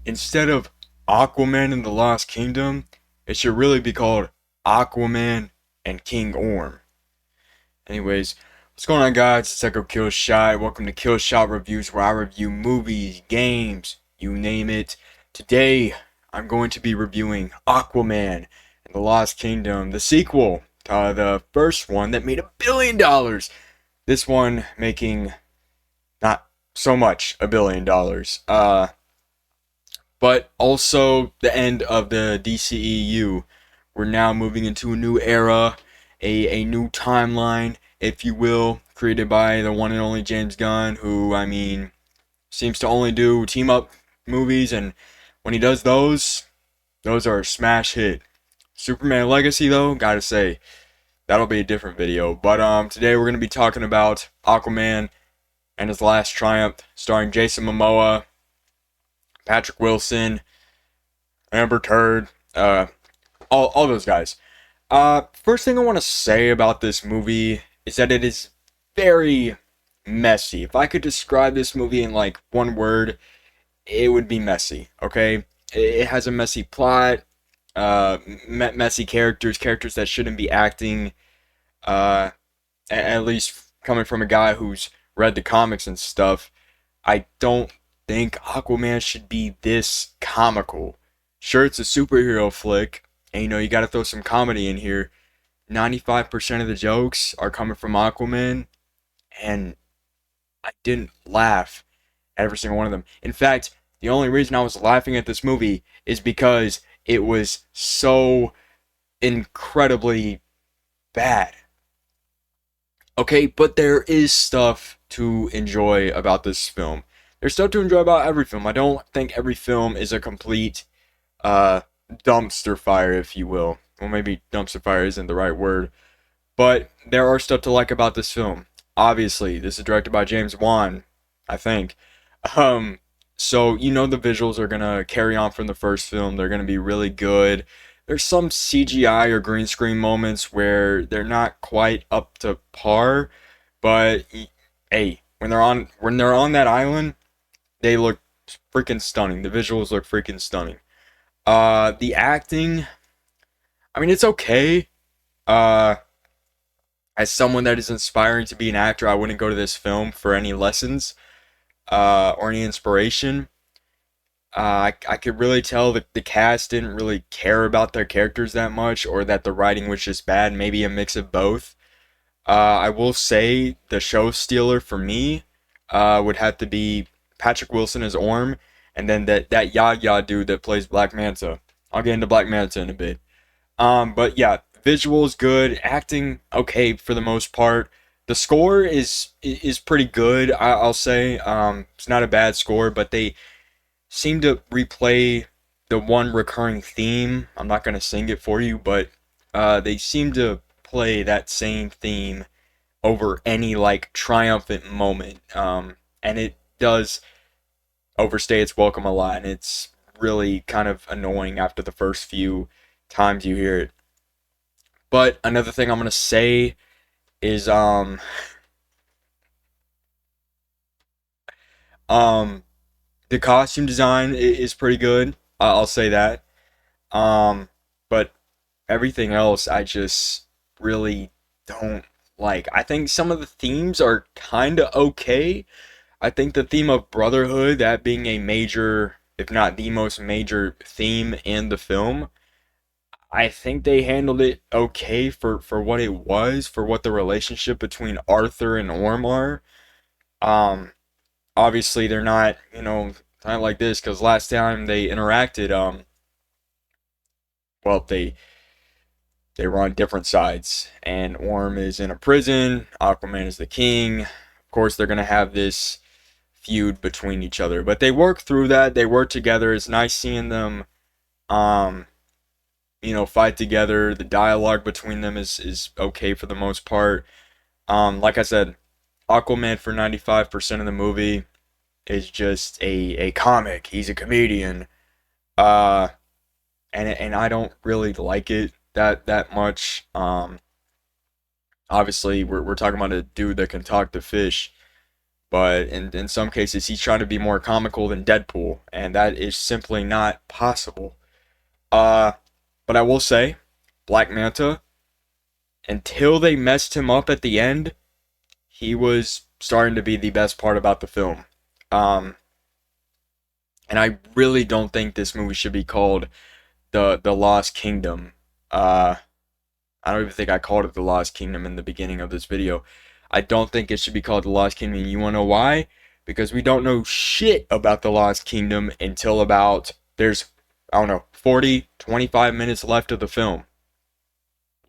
instead of Aquaman and the Lost Kingdom, it should really be called Aquaman and King Orm. Anyways, what's going on, guys? It's Echo KILLSH0T. Welcome to KILLSH0T Reviews, where I review movies, games, you name it. Today, I'm going to be reviewing Aquaman and the Lost Kingdom, the sequel to the first one that made $1 billion. This one making not so much $1 billion. But also the end of the DCEU. We're now moving into a new era, a new timeline, if you will, created by the one and only James Gunn, who, seems to only do team up movies, and when he does those are a smash hit. Superman Legacy, though, gotta say, that'll be a different video. But today we're gonna be talking about Aquaman and his last triumph, starring Jason Momoa, Patrick Wilson, Amber Turd, all those guys. First thing I want to say about this movie is that it is very messy. If I could describe this movie in like one word, it would be messy. Okay, it has a messy plot, messy characters that shouldn't be acting. At least coming from a guy who's read the comics and stuff, I don't think Aquaman should be this comical. Sure, it's a superhero flick, and you gotta throw some comedy in here. 95% of the jokes are coming from Aquaman, and I didn't laugh at every single one of them. In fact, the only reason I was laughing at this movie is because it was so incredibly bad. Okay, but there is stuff to enjoy about this film. There's stuff to enjoy about every film. I don't think every film is a complete dumpster fire, if you will. Well, maybe dumpster fire isn't the right word, but there are stuff to like about this film. Obviously, this is directed by James Wan, I think. So the visuals are gonna carry on from the first film. They're gonna be really good. There's some CGI or green screen moments where they're not quite up to par, but hey, when they're on that island, they look freaking stunning. The visuals look freaking stunning. The acting, it's okay. Uh, as someone that is inspiring to be an actor, I wouldn't go to this film for any lessons, or any inspiration. I could really tell that the cast didn't really care about their characters that much, or that the writing was just bad. Maybe a mix of both. I will say the show stealer for me would have to be Patrick Wilson as Orm, and then that Yaya dude that plays Black Manta. I'll get into Black Manta in a bit. But yeah, visuals good, acting okay for the most part. The score is pretty good. I'll say it's not a bad score, but they seem to replay the one recurring theme. I'm not gonna sing it for you, but they seem to play that same theme over any like triumphant moment, and it does overstay its welcome a lot, and it's really kind of annoying after the first few times you hear it. But another thing I'm gonna say is um the costume design is pretty good. I'll say that. Um, but everything else I just really don't like. I think some of the themes are kind of okay. I think the theme of brotherhood, that being a major, if not the most major theme in the film, I think they handled it okay for what it was, for what the relationship between Arthur and Orm are. Um, Obviously they're not, not like this, because last time they interacted, well, they were on different sides, and Orm is in a prison, Aquaman is the king. Of course, they're gonna have this feud between each other, but they work through that. They work together. It's nice seeing them, um, fight together. The dialogue between them is okay for the most part. Like I said, Aquaman for 95% of the movie is just a comic. He's a comedian. Uh, and I don't really like it that much. Obviously we're talking about a dude that can talk to fish. but in some cases he's trying to be more comical than Deadpool, and that is simply not possible. Uh, but I will say, Black Manta, until they messed him up at the end, he was starting to be the best part about the film. Um, and I really don't think this movie should be called the Lost Kingdom. Uh, I don't even think I called it the Lost Kingdom in the beginning of this video. I don't think it should be called the Lost Kingdom. You wanna know why? Because we don't know shit about the Lost Kingdom until about there's, I don't know, 40, 25 minutes left of the film.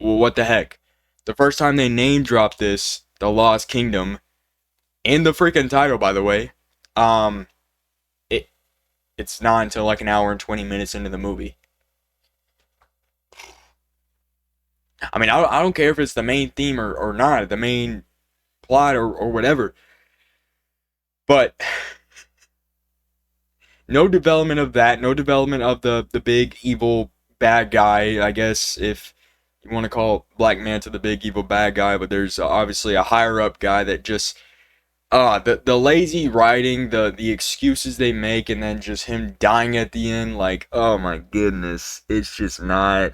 Well, what the heck? The first time they name dropped this, the Lost Kingdom, in the freaking title, by the way, um, it it's not until like an hour and 20 minutes into the movie. I mean, I don't care if it's the main theme or not, the main plot or whatever. But no development of that, no development of the big evil bad guy, I guess, if you want to call Black Manta the big evil bad guy, but there's obviously a higher up guy that just the lazy writing, the excuses they make, and then just him dying at the end, like, oh my goodness, it's just not.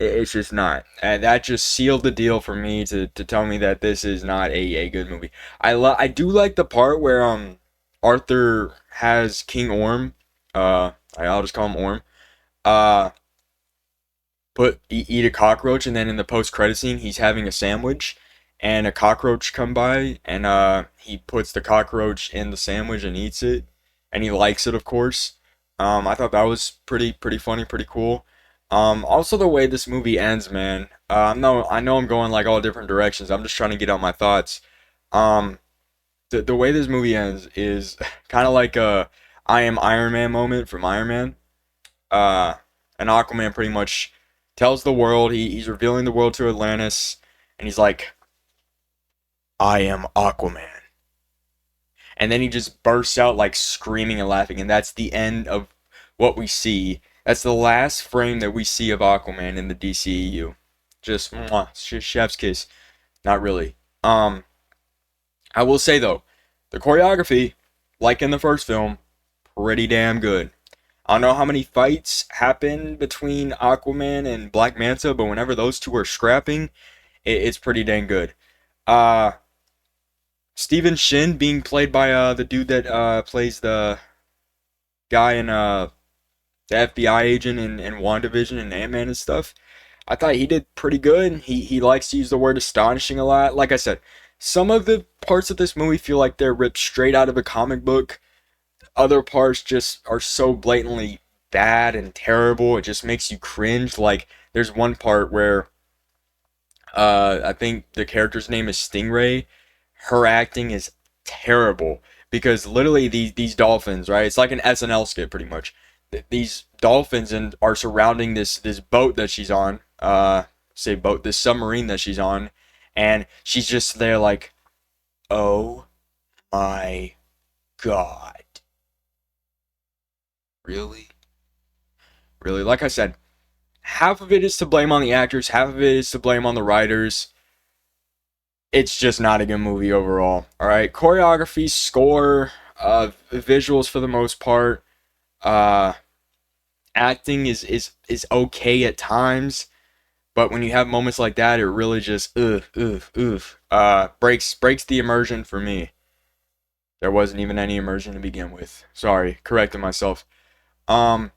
And that just sealed the deal for me to tell me that this is not a good movie. I do like the part where Arthur has King Orm, I'll just call him Orm, uh eat a cockroach, and then in the post credit scene he's having a sandwich and a cockroach come by, and he puts the cockroach in the sandwich and eats it, and he likes it, of course. I thought that was pretty funny, pretty cool. Also the way this movie ends, man. I know I'm going like all different directions. I'm just trying to get out my thoughts. Um, the way this movie ends is kind of like a I am Iron Man moment from Iron Man. Uh, and Aquaman pretty much tells the world, he's revealing the world to Atlantis, and he's like, I am Aquaman. And then he just bursts out like screaming and laughing, and that's the end of what we see. That's the last frame that we see of Aquaman in the DCEU. Just mwah, chef's kiss. Not really. I will say though, the choreography, like in the first film, pretty damn good. I don't know how many fights happen between Aquaman and Black Manta, but whenever those two are scrapping, it's pretty dang good. Uh, Steven Shin being played by the dude that plays the guy in the FBI agent in WandaVision and Ant-Man and stuff. I thought he did pretty good. He likes to use the word astonishing a lot. Like I said, some of the parts of this movie feel like they're ripped straight out of a comic book. Other parts just are so blatantly bad and terrible. It just makes you cringe. Like there's one part where I think the character's name is Stingray. Her acting is terrible because literally these dolphins, right? It's like an SNL skit pretty much. These dolphins are surrounding this boat that she's on. Say boat, this submarine that she's on, and she's just there like, oh my god, really, really. Like I said, half of it is to blame on the actors, half of it is to blame on the writers. It's just not a good movie overall. All right, choreography, score, visuals for the most part. Uh, Acting is okay at times, but when you have moments like that, it really just breaks the immersion for me. There wasn't even any immersion to begin with. Sorry, correcting myself. Um,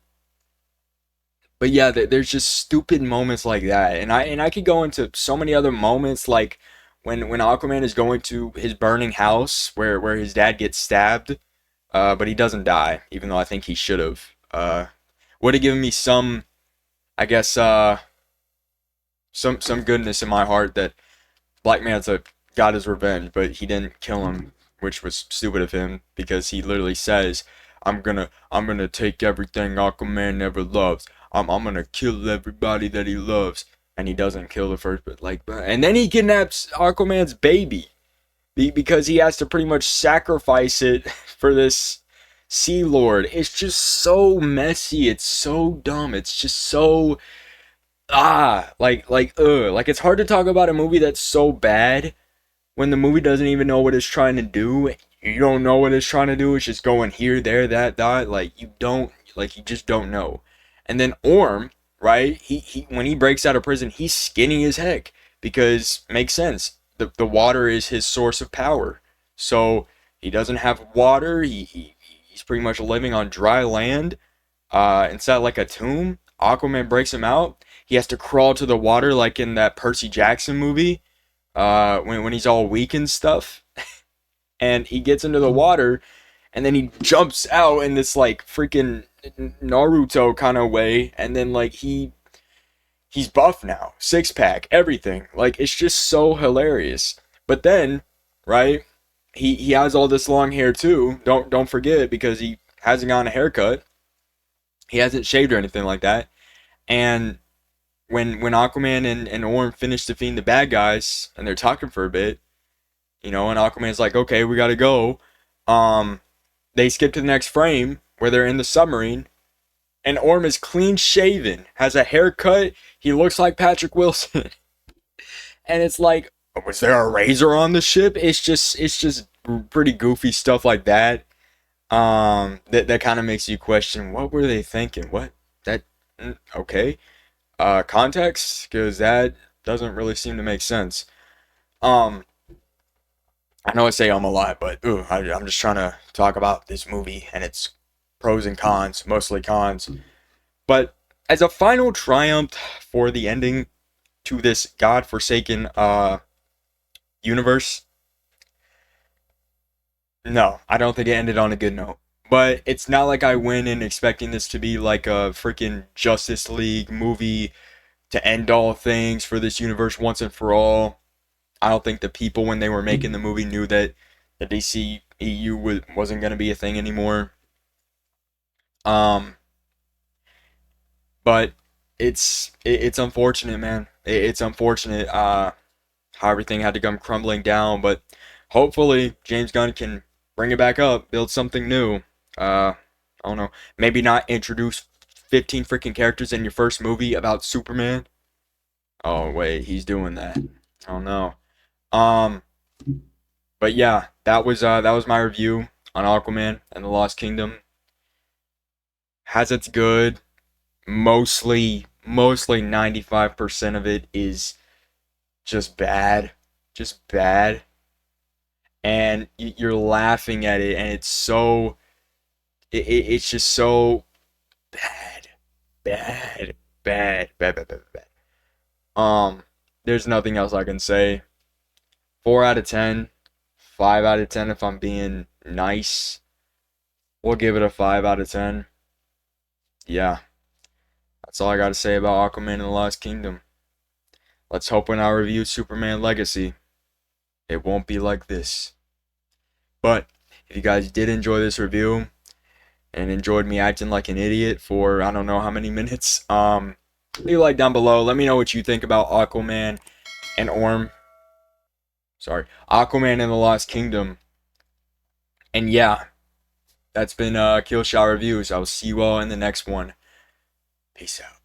but yeah, there's just stupid moments like that, and I could go into so many other moments, like when Aquaman is going to his burning house where his dad gets stabbed, but he doesn't die, even though I think he should have. Would have given me some, I guess, some goodness in my heart that Black Manta got his revenge, but he didn't kill him, which was stupid of him because he literally says, I'm gonna take everything Aquaman ever loves. I'm gonna kill everybody that he loves." And he doesn't kill the first, but like, and then he kidnaps Aquaman's baby because he has to pretty much sacrifice it for this Sea Lord. It's just so messy. It's so dumb. It's just so like it's hard to talk about a movie that's so bad when the movie doesn't even know what it's trying to do, you don't know what it's trying to do. It's just going here, there, that. Like you just don't know. And then Orm, right? He when he breaks out of prison, he's skinny as heck because makes sense. The water is his source of power. So he doesn't have water. He's pretty much living on dry land. Inside like a tomb. Aquaman breaks him out. He has to crawl to the water like in that Percy Jackson movie. When he's all weak and stuff. And he gets into the water, and then he jumps out in this like freaking Naruto kind of way, and then like he's buff now, six pack, everything. Like it's just so hilarious. But then, right, he has all this long hair too. Don't forget because he hasn't gotten a haircut. He hasn't shaved or anything like that. And when Aquaman and Orm finish defeating the bad guys and they're talking for a bit, you know, and Aquaman's like, okay, we gotta go. They skip to the next frame where they're in the submarine, and Orm is clean shaven, has a haircut. He looks like Patrick Wilson, and it's like, was there a razor on the ship? It's just pretty goofy stuff like that. That kind of makes you question what were they thinking? What that? Okay, context, because that doesn't really seem to make sense. Um. I know I say a lot, but I'm just trying to talk about this movie and its pros and cons, mostly cons. But as a final triumph for the ending to this godforsaken universe, no, I don't think it ended on a good note. But it's not like I went in expecting this to be like a freaking Justice League movie to end all things for this universe once and for all. I don't think the people, when they were making the movie, knew that the DCEU wasn't going to be a thing anymore. But it's unfortunate, man. It's unfortunate how everything had to come crumbling down. But hopefully James Gunn can bring it back up, build something new. I don't know. Maybe not introduce 15 freaking characters in your first movie about Superman. Oh wait, he's doing that. I don't know. Um, but yeah, that was my review on Aquaman and the Lost Kingdom. Has its good. Mostly 95% of it is just bad. Just bad. And you're laughing at it, and it's just so bad. Bad. There's nothing else I can say. 4 out of 10. 5 out of 10 if I'm being nice. We'll give it a 5 out of 10. Yeah. That's all I gotta say about Aquaman and the Lost Kingdom. Let's hope when I review Superman Legacy, it won't be like this. But if you guys did enjoy this review and enjoyed me acting like an idiot for I don't know how many minutes, leave a like down below. Let me know what you think about Aquaman and Aquaman and the Lost Kingdom. And yeah, that's been KILLSH0T Reviews. I will see you all in the next one. Peace out.